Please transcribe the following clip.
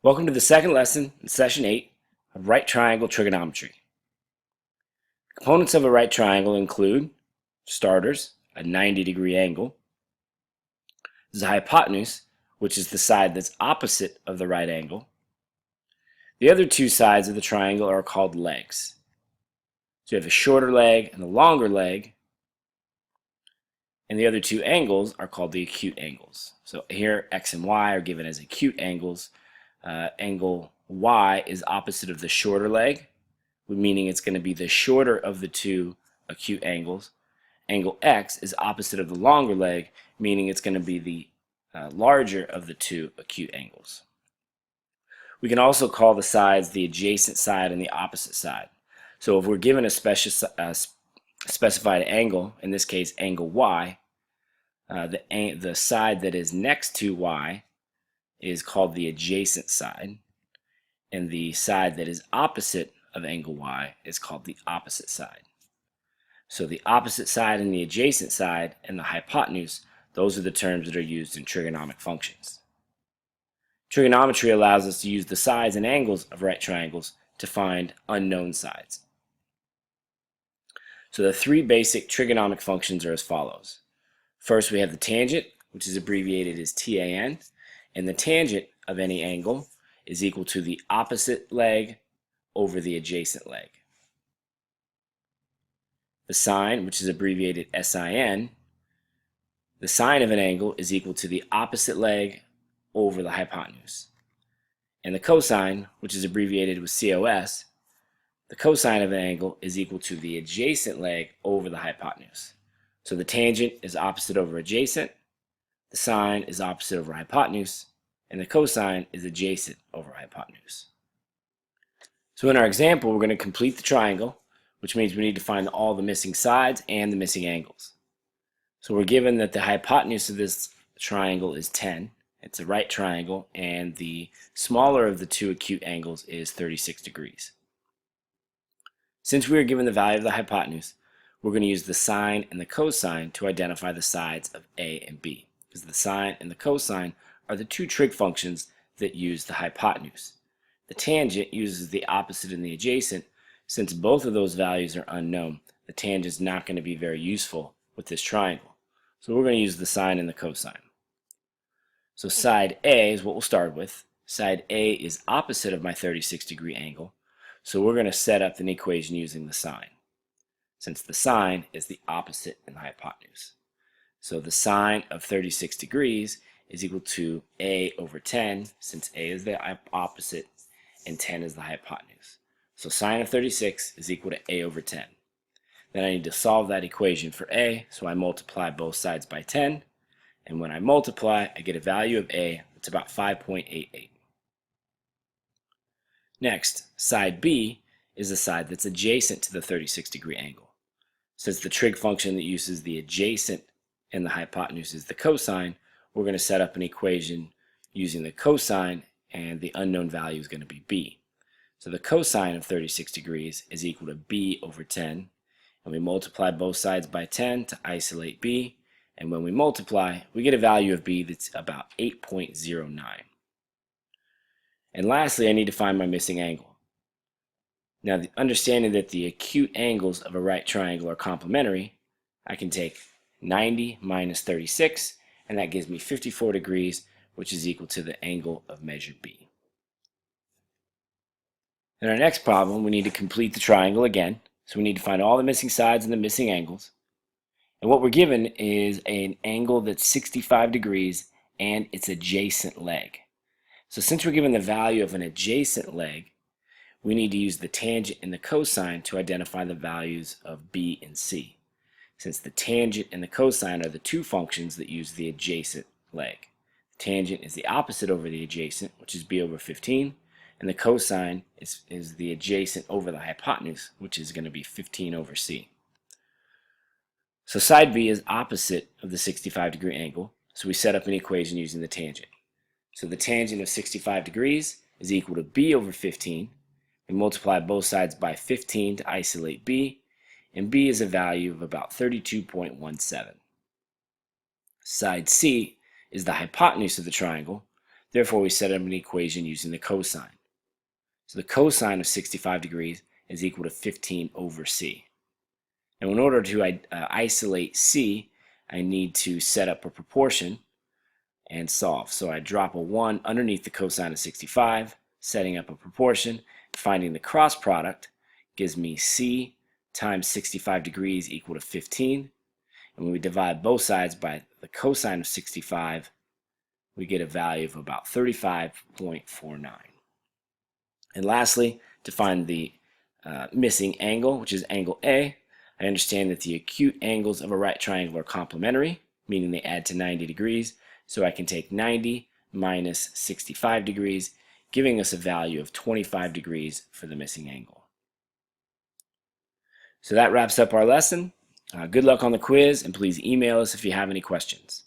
Welcome to the second lesson in Session 8 of right triangle trigonometry. Components of a right triangle include starters, a 90-degree angle, the hypotenuse, which is the side that's opposite of the right angle. The other two sides of the triangle are called legs. So you have a shorter leg and a longer leg, and the other two angles are called the acute angles. So here x and y are given as acute angles. Angle y is opposite of the shorter leg, meaning it's going to be the shorter of the two acute angles. Angle x is opposite of the longer leg, meaning it's going to be the larger of the two acute angles. We can also call the sides the adjacent side and the opposite side. So if we're given a specified angle, in this case angle y, the side that is next to y is called the adjacent side, and the side that is opposite of angle y is called the opposite side. So the opposite side and the adjacent side and the hypotenuse, those are the terms that are used in trigonometric functions. Trigonometry allows us to use the sides and angles of right triangles to find unknown sides. So the three basic trigonometric functions are as follows. First, we have the tangent, which is abbreviated as tan, and the tangent of any angle is equal to the opposite leg over the adjacent leg. The sine, which is abbreviated sin, the sine of an angle is equal to the opposite leg over the hypotenuse. And the cosine, which is abbreviated with cos, the cosine of an angle is equal to the adjacent leg over the hypotenuse. So the tangent is opposite over adjacent, the sine is opposite over hypotenuse, and the cosine is adjacent over hypotenuse. So in our example, we're going to complete the triangle, which means we need to find all the missing sides and the missing angles. So we're given that the hypotenuse of this triangle is 10. It's a right triangle, and the smaller of the two acute angles is 36 degrees. Since we are given the value of the hypotenuse, we're going to use the sine and the cosine to identify the sides of A and B, because the sine and the cosine are the two trig functions that use the hypotenuse. The tangent uses the opposite and the adjacent. Since both of those values are unknown, the tangent is not going to be very useful with this triangle. So we're going to use the sine and the cosine. So side A is what we'll start with. Side A is opposite of my 36-degree angle, so we're going to set up an equation using the sine, since the sine is the opposite in the hypotenuse. So the sine of 36 degrees is equal to A over 10, since A is the opposite and 10 is the hypotenuse. So sine of 36 is equal to A over 10. Then I need to solve that equation for A, so I multiply both sides by 10, and when I multiply, I get a value of A that's about 5.88. Next, side B is the side that's adjacent to the 36-degree angle. Since the trig function that uses the adjacent and the hypotenuse is the cosine, we're going to set up an equation using the cosine, and the unknown value is going to be B. So the cosine of 36 degrees is equal to B over 10, and we multiply both sides by 10 to isolate B, and when we multiply, we get a value of B that's about 8.09. And lastly, I need to find my missing angle. Now, understanding that the acute angles of a right triangle are complementary, I can take 90 minus 36, and that gives me 54 degrees, which is equal to the angle of measure B. In our next problem, we need to complete the triangle again. So we need to find all the missing sides and the missing angles. And what we're given is an angle that's 65 degrees and its adjacent leg. So since we're given the value of an adjacent leg, we need to use the tangent and the cosine to identify the values of B and C, since the tangent and the cosine are the two functions that use the adjacent leg. The tangent is the opposite over the adjacent, which is B over 15, and the cosine is the adjacent over the hypotenuse, which is going to be 15 over C. So side B is opposite of the 65-degree angle, so we set up an equation using the tangent. So the tangent of 65 degrees is equal to B over 15. We multiply both sides by 15 to isolate B, and B is a value of about 32.17. Side C is the hypotenuse of the triangle, Therefore, we set up an equation using the cosine. So the cosine of 65 degrees is equal to 15 over c. Now, in order to isolate c, I need to set up a proportion and solve. So I drop a 1 underneath the cosine of 65, setting up a proportion. Finding the cross product gives me c times 65 degrees equal to 15. And when we divide both sides by the cosine of 65, we get a value of about 35.49. And lastly, to find the missing angle, which is angle A, I understand that the acute angles of a right triangle are complementary, meaning they add to 90 degrees. So I can take 90 minus 65 degrees, giving us a value of 25 degrees for the missing angle. So that wraps up our lesson. Good luck on the quiz, and please email us if you have any questions.